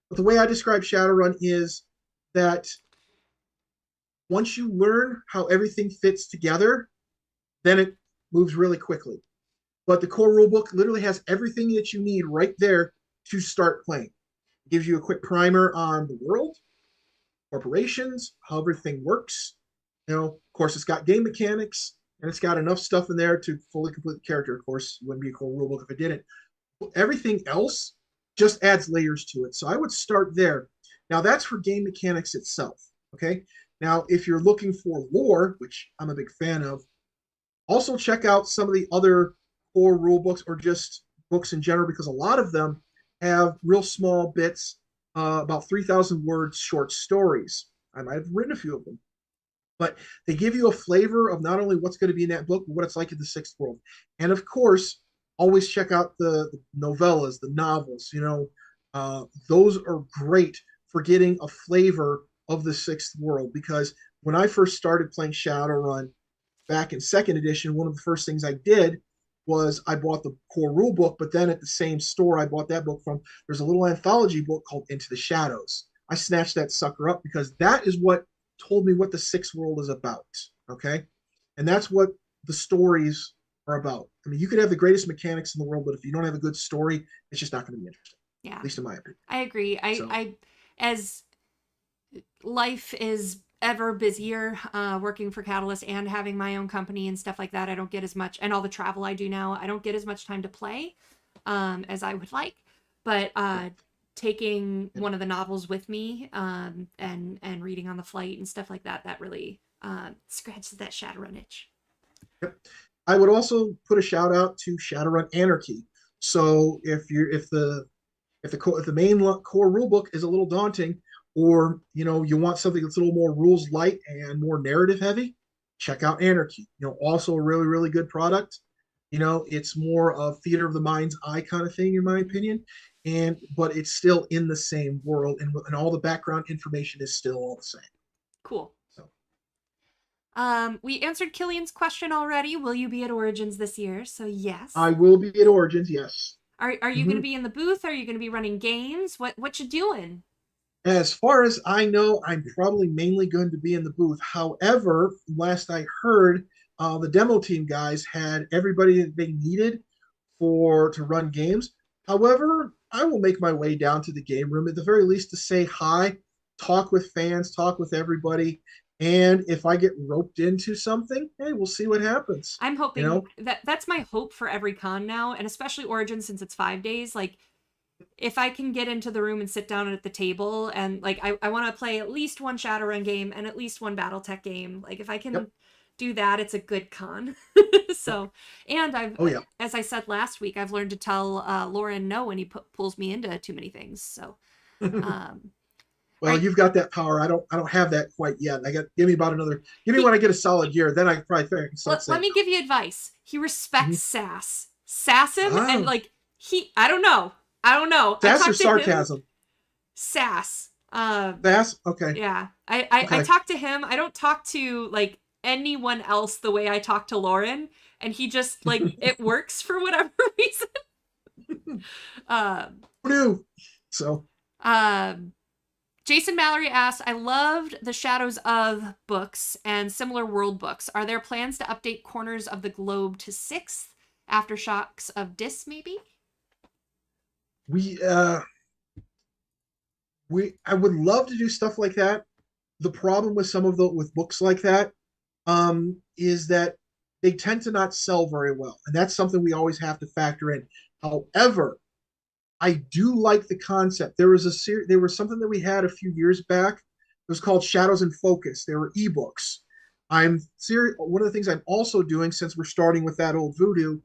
But the way I describe Shadowrun is that once you learn how everything fits together, then it moves really quickly. But the core rulebook literally has everything that you need right there to start playing. It gives you a quick primer on the world, corporations, how everything works. Of course, it's got game mechanics, and it's got enough stuff in there to fully complete the character. Of course, it wouldn't be a core rulebook if it didn't. Everything else just adds layers to it. So I would start there. Now, that's for game mechanics itself. Okay. Now, if you're looking for lore, which I'm a big fan of, also check out some of the other core rule books or just books in general, because a lot of them have real small bits, about 3,000 words short stories. I might have written a few of them, but they give you a flavor of not only what's going to be in that book, but what it's like in the Sixth World. And of course, always check out the novellas, the novels. Those are great for getting a flavor of the Sixth World, because when I first started playing Shadowrun back in second edition, one of the first things I did was I bought the core rule book, but then at the same store I bought that book from, there's a little anthology book called Into the Shadows. I snatched that sucker up because that is what told me what the Sixth World is about. Okay. And that's what the stories are about. I mean, you could have the greatest mechanics in the world, but if you don't have a good story, it's just not going to be interesting. Yeah. At least in my opinion. I agree. I as life is ever busier, working for Catalyst and having my own company and stuff like that, I don't get as much, and all the travel I do now, I don't get as much time to play as I would like. But taking one of the novels with me and reading on the flight and stuff like that, that really scratches that Shadowrun itch. Yep. I would also put a shout out to Shadowrun Anarchy. So if the main core rulebook is a little daunting, or you want something that's a little more rules light and more narrative heavy, check out Anarchy. Also a really, really good product. It's more of theater of the mind's eye kind of thing, in my opinion, but it's still in the same world, and all the background information is still all the same. Cool. So. We answered Killian's question already. Will you be at Origins this year? So yes. I will be at Origins, yes. Are you going to be in the booth? Are you going to be running games? What you doing? As far as I know, I'm probably mainly going to be in the booth. However, last I heard, the demo team guys had everybody that they needed to run games. However, I will make my way down to the game room at the very least to say hi, talk with fans, talk with everybody, and if I get roped into something, hey, we'll see what happens. I'm hoping You know? that's my hope for every con now, and especially Origins since it's 5 days. Like, if I can get into the room and sit down at the table and like I want to play at least one Shadowrun game and at least one BattleTech game. Like if I can do that, it's a good con. So, and as I said last week, I've learned to tell Lauren no when he pulls me into too many things. So, well, you've got that power. I don't have that quite yet. Give me when I get a solid year, then I can probably think. Let me give you advice. He respects sass. Sass him and like I don't know. Sass or sarcasm? Sass. Sass? Okay. Yeah. I talk to him. I don't talk to like anyone else the way I talk to Lauren. And he just like it works for whatever reason. New. So Jason Mallory asked, I loved the Shadows of books and similar world books. Are there plans to update Corners of the Globe to 6th? Aftershocks of Dis, maybe? I would love to do stuff like that. The problem with with books like that is that they tend to not sell very well, and that's something we always have to factor in. However, I do like the concept. There was something that we had a few years back. It was called Shadows in Focus. They were ebooks. One of the things I'm also doing, since we're starting with that old voodoo,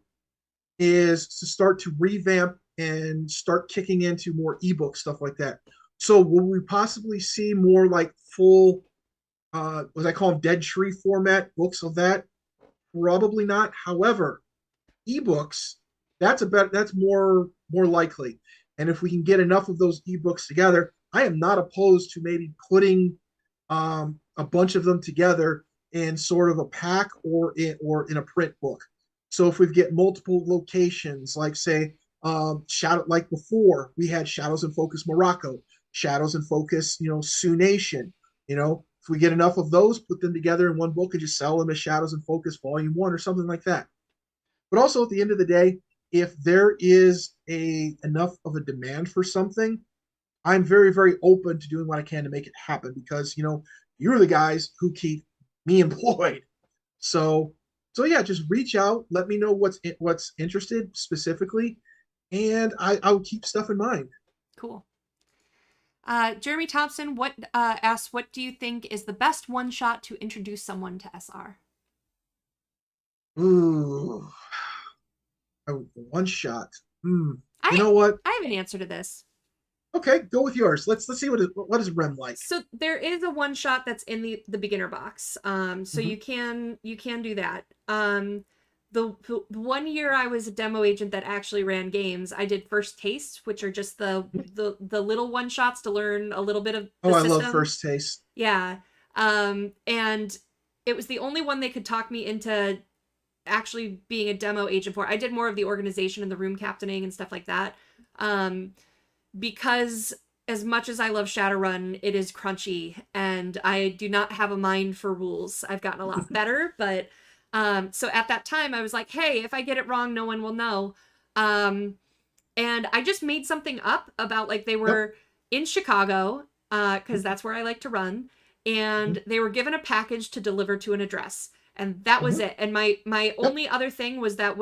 is to start to revamp and start kicking into more ebook stuff like that. So will we possibly see more like full, what I call them, dead tree format books of that? Probably not. However, ebooks, that's more likely. And if we can get enough of those ebooks together, I am not opposed to maybe putting a bunch of them together in sort of a pack or in a print book. So if we get multiple locations, like say like before we had Shadows in Focus Morocco, Shadows in Focus, Sioux Nation, if we get enough of those, put them together in one book and just sell them as Shadows in Focus Volume 1 or something like that. But also at the end of the day, if there is enough of a demand for something, I'm very, very open to doing what I can to make it happen because, you're the guys who keep me employed. So yeah, just reach out, let me know what's interested specifically, and I'll keep stuff in mind. Cool. Jeremy Thompson asks, what do you think is the best one shot to introduce someone to SR? Ooh, one shot. You know what? I have an answer to this. Okay, go with yours. Let's see what is Rem like. So there is a one shot that's in the beginner box. So you can do that. The 1 year I was a demo agent that actually ran games, I did First Taste, which are just the little one shots to learn a little bit of the system. I love First Taste. Yeah. And it was the only one they could talk me into actually being a demo agent for. I did more of the organization and the room captaining and stuff like that. Because as much as I love Shadowrun, it is crunchy and I do not have a mind for rules. I've gotten a lot better, but so at that time I was like, hey, if I get it wrong, no one will know. And I just made something up about like they were in Chicago, because that's where I like to run, and they were given a package to deliver to an address. And that was it. And my only other thing was that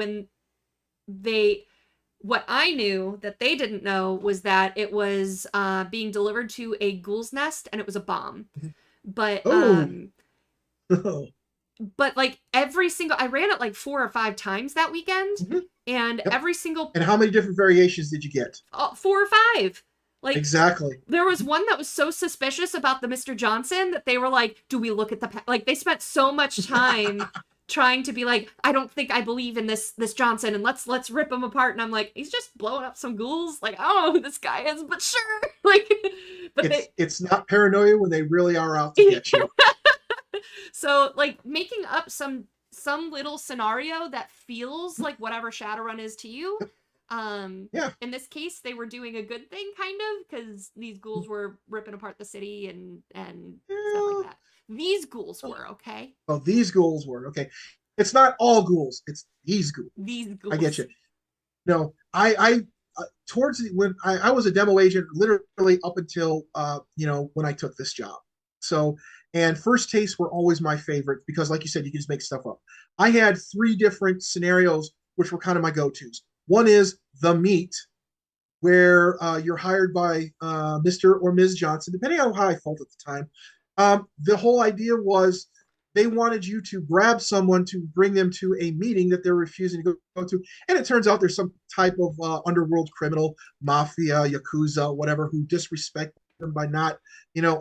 what I knew that they didn't know was that it was being delivered to a ghoul's nest and it was a bomb. But but like I ran it like 4 or 5 times that weekend, and every single. And how many different variations did you get? 4 or 5. Like, exactly. There was one that was so suspicious about the Mr. Johnson that they were like, do we look at the like they spent so much time trying to be like, I don't think I believe in this Johnson, and let's rip him apart. And I'm like, he's just blowing up some ghouls. Like, I don't know who this guy is, but sure. Like, but it's not paranoia when they really are out to get you. So like making up some little scenario that feels like whatever Shadowrun is to you. Yeah. In this case, they were doing a good thing, kind of, because these ghouls were ripping apart the city and stuff like Yeah. that. These ghouls were okay. Well, these ghouls were okay. It's not all ghouls. It's these ghouls. These I get ghouls. you. No, towards when I was a demo agent, literally up until when I took this job. So, and first tastes were always my favorite because, like you said, you can just make stuff up. I had three different scenarios which were kind of my go-tos. One is the meet, where you're hired by Mr. or Ms. Johnson, depending on how I felt at the time. The whole idea was they wanted you to grab someone to bring them to a meeting that they're refusing to go to. And it turns out there's some type of underworld criminal, mafia, yakuza, whatever, who disrespect them by not,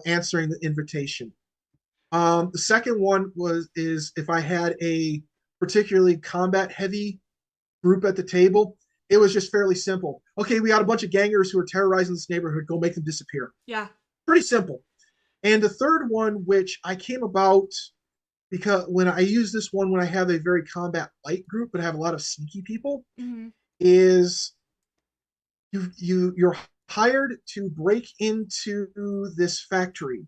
answering the invitation. The second one is if I had a particularly combat heavy group at the table, it was just fairly simple. Okay, we got a bunch of gangers who are terrorizing this neighborhood. Go make them disappear. Yeah. Pretty simple. And the third one, which I came about because when I use this one when I have a very combat light group, but I have a lot of sneaky people, Mm-hmm. is you're hired to break into this factory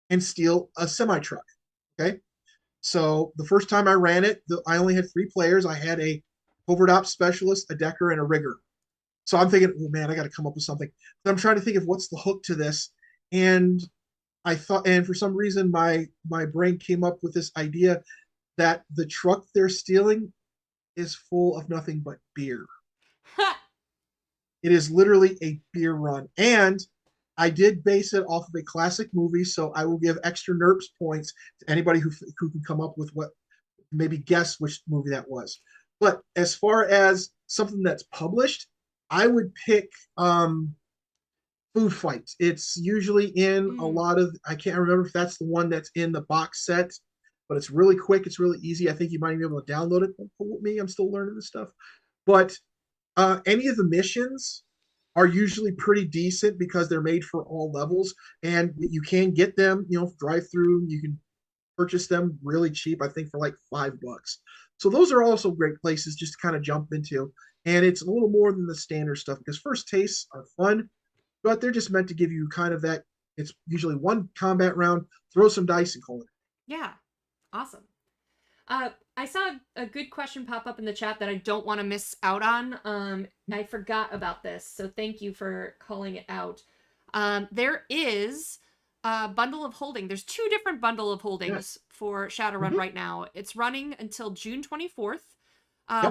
and steal a semi truck. Okay, so the first time I ran it, I only had 3 players. I had a covert ops specialist, a decker, and a rigger. So I'm thinking, oh man, I got to come up with something. But I'm trying to think of what's the hook to this, and I thought, and for some reason, my brain came up with this idea that the truck they're stealing is full of nothing but beer. It is literally a beer run, and I did base it off of a classic movie, so I will give extra NERPS points to anybody who can come up with what, maybe guess which movie that was. But as far as something that's published, I would pick Food Fights. It's usually in a lot of, I can't remember if that's the one that's in the box set, but it's really quick. It's really easy. I think you might be able to download it. With me, I'm still learning this stuff. But any of the missions are usually pretty decent because they're made for all levels, and you can get them, drive through. You can purchase them really cheap, I think for like $5. So those are also great places just to kind of jump into. And it's a little more than the standard stuff because first tastes are fun, but they're just meant to give you kind of that. It's usually one combat round, throw some dice and call it. Yeah. Awesome. I saw a good question pop up in the chat that I don't want to miss out on. I forgot about this, so thank you for calling it out. There is a bundle of holding. There's 2 different bundle of holdings for Shadowrun right now. It's running until June 24th.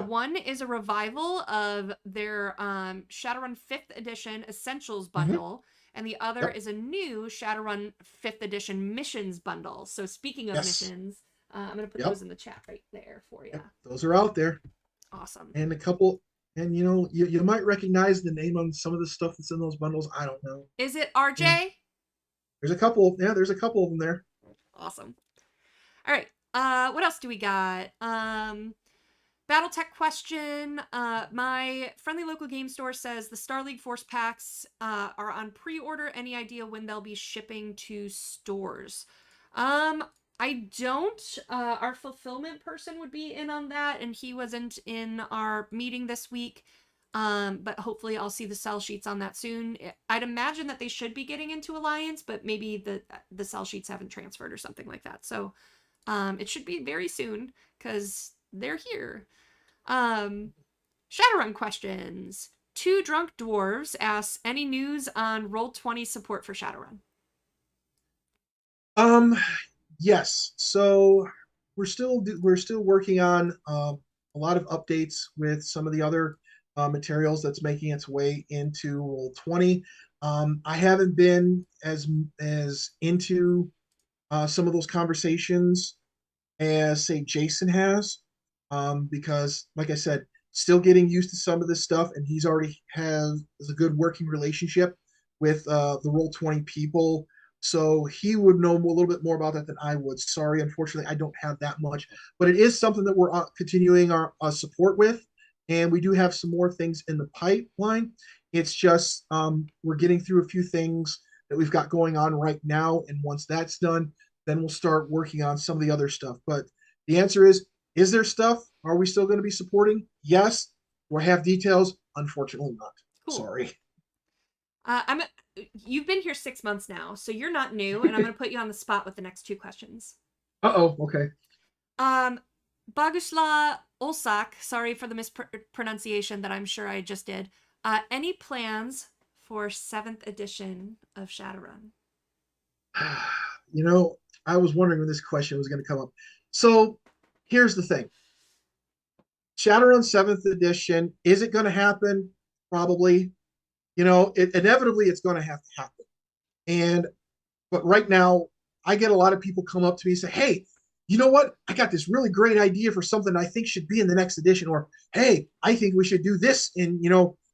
One is a revival of their Shadowrun 5th edition Essentials bundle, and the other is a new Shadowrun 5th edition Missions bundle. So speaking of missions, I'm going to put those in the chat right there for you. Those are out there. Awesome. And a couple, and you might recognize the name on some of the stuff that's in those bundles. I don't know. Is it RJ? Yeah. There's a couple. Yeah, there's a couple of them there. Awesome. All right. What else do we got? Battletech question. My friendly local game store says the Star League Force packs are on pre-order. Any idea when they'll be shipping to stores? I don't. Our fulfillment person would be in on that, and he wasn't in our meeting this week. But hopefully I'll see the sell sheets on that soon. I'd imagine that they should be getting into Alliance, but maybe the sell sheets haven't transferred or something like that. So it should be very soon because they're here. Shadowrun questions. 2 Drunk Dwarves asks, any news on Roll20 support for Shadowrun? Yes. So we're still working on a lot of updates with some of the other materials that's making its way into Roll20. I haven't been as into some of those conversations as say Jason has, because like I said, still getting used to some of this stuff, and he's already has a good working relationship with the Roll20 people. So he would know a little bit more about that than I would. Sorry, unfortunately, I don't have that much. But it is something that we're continuing our support with. And we do have some more things in the pipeline. It's just we're getting through a few things that we've got going on right now. And once that's done, then we'll start working on some of the other stuff. But the answer is there stuff? Are we still going to be supporting? Yes. Do I have details? Unfortunately not. Cool. Sorry. You've been here 6 months now, so you're not new, and I'm going to put you on the spot with the next 2 questions. Uh-oh, okay. Bagusla Olsak, sorry for the mispronunciation that I'm sure I just did. Any plans for 7th edition of Shadowrun? You know, I was wondering when this question was going to come up. So here's the thing. Shadowrun 7th edition, is it going to happen? Probably. Inevitably it's going to have to happen. But right now, I get a lot of people come up to me and say, hey, you know what? I got this really great idea for something I think should be in the next edition. Or, hey, I think we should do this in,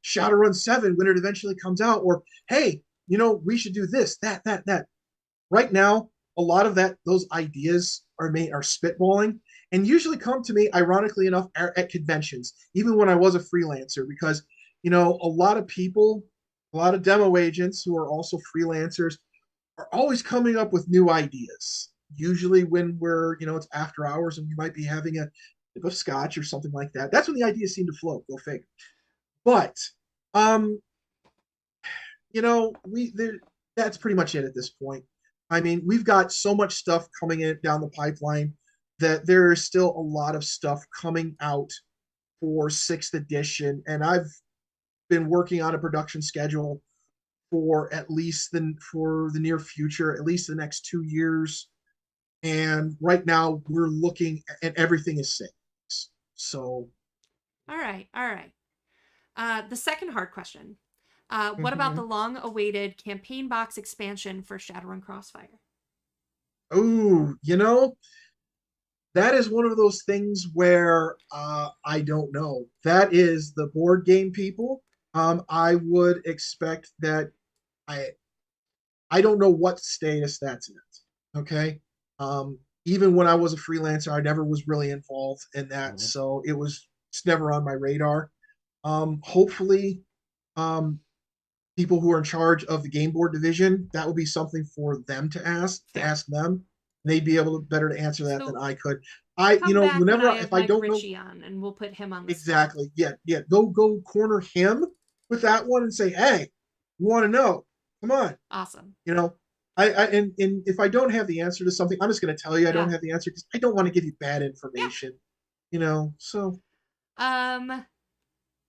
Shadowrun 7 when it eventually comes out. Or, hey, we should do this, that. Right now, a lot of those ideas are spitballing and usually come to me, ironically enough, at conventions, even when I was a freelancer, because, a lot of people, a lot of demo agents who are also freelancers are always coming up with new ideas. Usually when we're, it's after hours and we might be having a sip of scotch or something like that. That's when the ideas seem to flow. Go figure. But, that's pretty much it at this point. I mean, we've got so much stuff coming in down the pipeline that there is still a lot of stuff coming out for 6th edition. And I've been working on a production schedule for at least for the near future, at least the next 2 years. And right now we're looking and everything is safe. So. All right. The second hard question. What about the long-awaited campaign box expansion for Shadowrun Crossfire? Oh, that is one of those things where I don't know. That is the board game people. I would expect that I don't know what status that's in. Okay. Even when I was a freelancer, I never was really involved in that. So it's never on my radar. Hopefully, people who are in charge of the game board division, that would be something for them to ask them. They'd be able to better to answer that than I could. If I don't know, on, and we'll put him on the exactly. Spot. Yeah. Go corner him with that one and say, hey, you want to know? Come on. Awesome. And if I don't have the answer to something, I'm just going to tell you I don't have the answer because I don't want to give you bad information. So.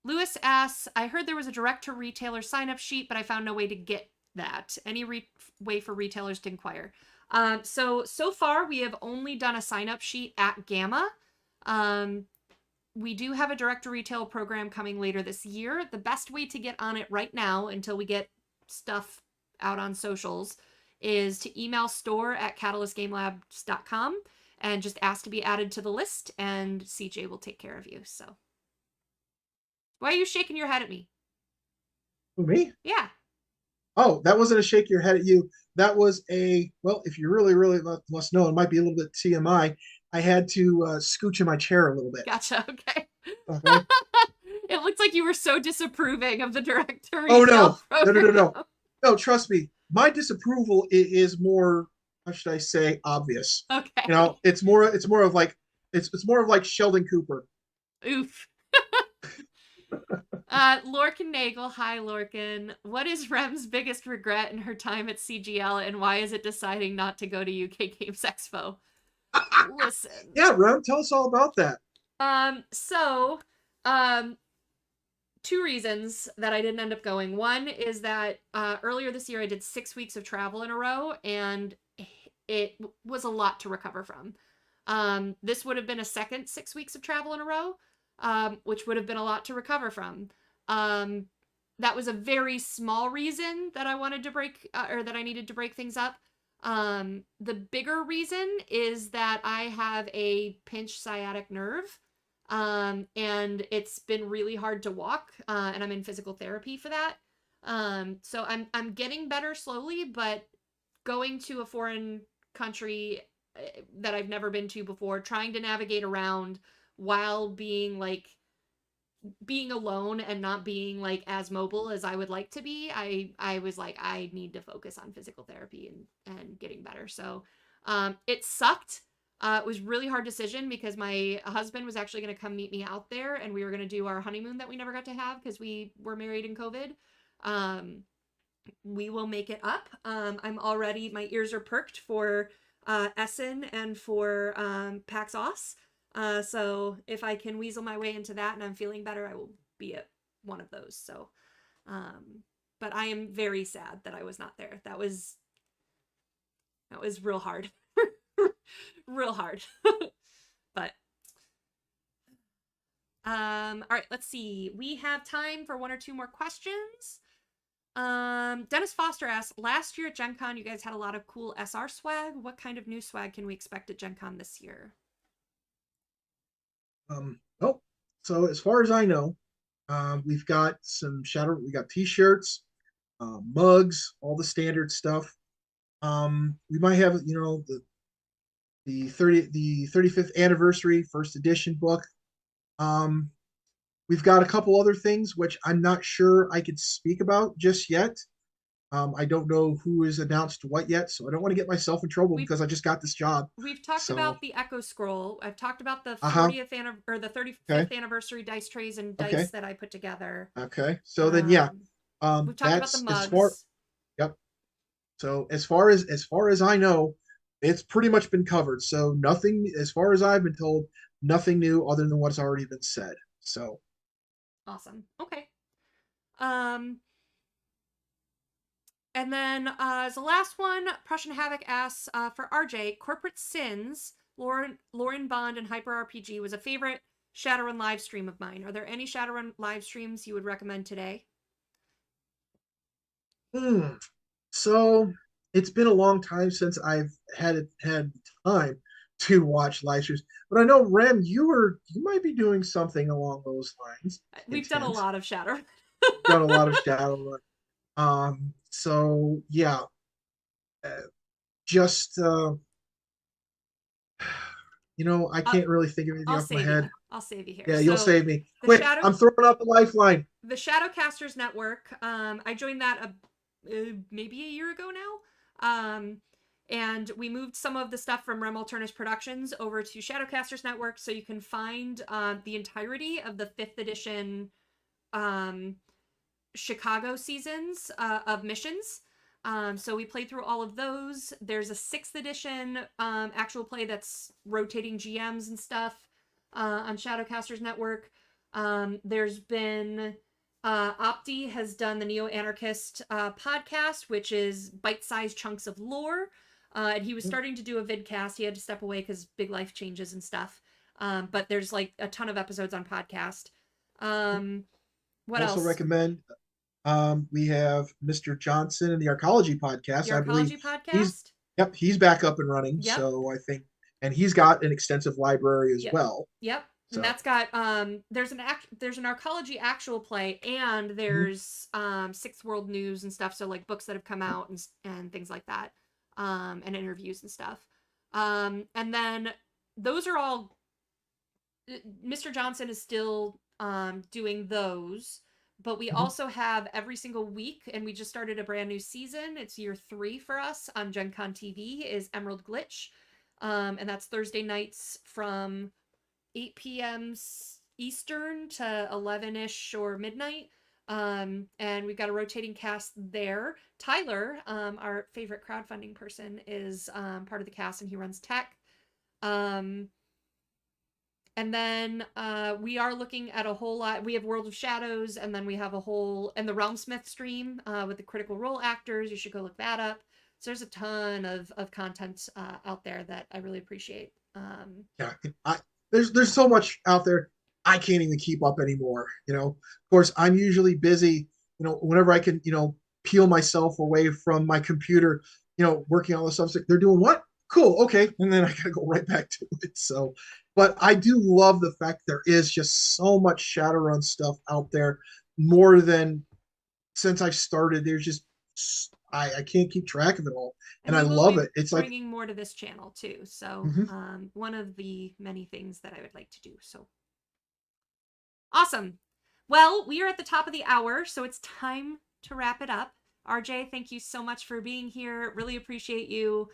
Lewis asks, I heard there was a direct-to-retailer sign-up sheet, but I found no way to get that. Any way for retailers to inquire? So far, we have only done a sign-up sheet at Gamma. We do have a direct-to-retail program coming later this year. The best way to get on it right now, until we get stuff out on socials, is to email store@catalystgamelabs.com and just ask to be added to the list, and CJ will take care of you, so... Why are you shaking your head at me? Who, me? Yeah. Oh, that wasn't a shake your head at you. That was if you really, really must know, it might be a little bit TMI. I had to scooch in my chair a little bit. Gotcha, okay. Okay. It looks like you were so disapproving of the directory. Oh, no. No, trust me. My disapproval is more, how should I say, obvious. Okay. It's more of like Sheldon Cooper. Oof. Lorcan Nagel, hi Lorcan. What is Rem's biggest regret in her time at CGL, and why is it deciding not to go to UK Games Expo? Listen. Yeah, Rem, tell us all about that. Two reasons that I didn't end up going. One is that earlier this year I did 6 weeks of travel in a row, and it was a lot to recover from. This would have been a second 6 weeks of travel in a row, which would have been a lot to recover from. That was a very small reason that I wanted to break, or that I needed to break things up. The bigger reason is that I have a pinched sciatic nerve, and it's been really hard to walk, and I'm in physical therapy for that. So I'm getting better slowly, but going to a foreign country that I've never been to before, trying to navigate around while being alone and not being as mobile as I would like to be, I was like, I need to focus on physical therapy and getting better. So It sucked. It was a really hard decision because my husband was actually going to come meet me out there, and we were going to do our honeymoon that we never got to have because we were married in COVID. We will make it up. I'm already, my ears are perked for Essen and for PAX Aus. So if I can weasel my way into that and I'm feeling better, I will be at one of those. So, but I am very sad that I was not there. That was real hard. Real hard. But all right, let's see. We have time for one or two more questions. Dennis Foster asks, last year at Gen Con, you guys had a lot of cool SR swag. What kind of new swag can we expect at Gen Con this year? Oh, so as far as I know, we've got we got t-shirts, mugs, all the standard stuff. We might have, the 35th anniversary first edition book. We've got a couple other things which I'm not sure I could speak about just yet. I don't know who has announced what yet, so I don't want to get myself in trouble because I just got this job. We've talked about the Echo Scroll. I've talked about the 40th or the 35th anniversary dice trays and dice that I put together. Okay, so then yeah, we've talked about the mugs. Yep. So as far as I know, it's pretty much been covered. So nothing, as far as I've been told, nothing new other than what's already been said. So awesome. Okay. And then as the last one, Prussian Havoc asks, for RJ, Corporate Sins, Lauren Bond, and Hyper RPG was a favorite Shadowrun live stream of mine. Are there any Shadowrun live streams you would recommend today? So it's been a long time since I've had time to watch live streams, but I know Rem, you might be doing something along those lines. We've done a lot of Shadowrun. Done a lot of Shadowrun. So yeah, just I can't really think of anything off my head. I'll save you here. Yeah, you'll save me. Quick, I'm throwing out the lifeline. The Shadowcasters Network. I joined that maybe a year ago now. And we moved some of the stuff from Rem Alternis Productions over to Shadowcasters Network, so you can find the entirety of the 5th edition Chicago seasons of missions. So we played through all of those. There's a 6th edition actual play that's rotating GMs and stuff on Shadowcasters Network. There's been Opti has done the Neo-Anarchist podcast, which is bite-sized chunks of lore. And he was starting to do a vidcast. He had to step away because big life changes and stuff. But there's like a ton of episodes on podcast. What else? Also recommend we have Mr. Johnson and the Arcology podcast. The Arcology podcast? He's back up and running. Yep. So I think, and he's got an extensive library as well. Yep. So. And that's got there's an Arcology actual play, and there's 6th World news and stuff, so like books that have come out and things like that, and interviews and stuff. And then those are all Mr. Johnson is still doing those, but we also have every single week, and we just started a brand new season. It's year 3 for us on Gen Con TV is Emerald Glitch. And that's Thursday nights from 8 p.m. Eastern to 11-ish or midnight. And we've got a rotating cast there. Tyler, our favorite crowdfunding person, is part of the cast, and he runs tech. And then we are looking at a whole lot. We have World of Shadows, and then we have and the Realmsmith stream with the Critical Role actors. You should go look that up. So there's a ton of content out there that I really appreciate. There's so much out there I can't even keep up anymore. Of course, I'm usually busy. Whenever I can, peel myself away from my computer, working on the stuff. They're doing what? Cool, okay, and then I gotta go right back to it. So, but I do love the fact there is just so much Shadowrun stuff out there, more than since I've started. There's just I can't keep track of it all, and I love it. It's like bringing more to this channel too. So, one of the many things that I would like to do. So, awesome. Well, we are at the top of the hour, so it's time to wrap it up. RJ, thank you so much for being here. Really appreciate you.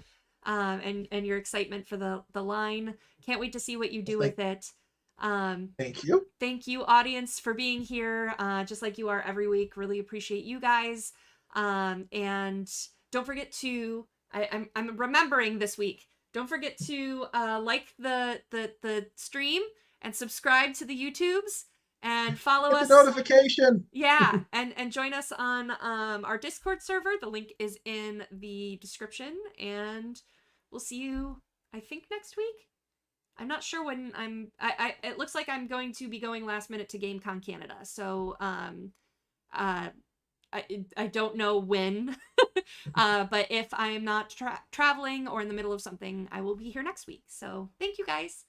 and your excitement for the line. Can't wait to see what you do with it. Thank you. Thank you, audience, for being here, just like you are every week. Really appreciate you guys. And don't forget to, I'm remembering this week, don't forget to like the stream and subscribe to the YouTubes and follow Get us. the notification. Yeah, and join us on our Discord server. The link is in the description, and we'll see you, I think, next week. I'm not sure when it looks like I'm going to be going last minute to GameCon Canada. So, I don't know when, but if I am not traveling or in the middle of something, I will be here next week. So thank you guys.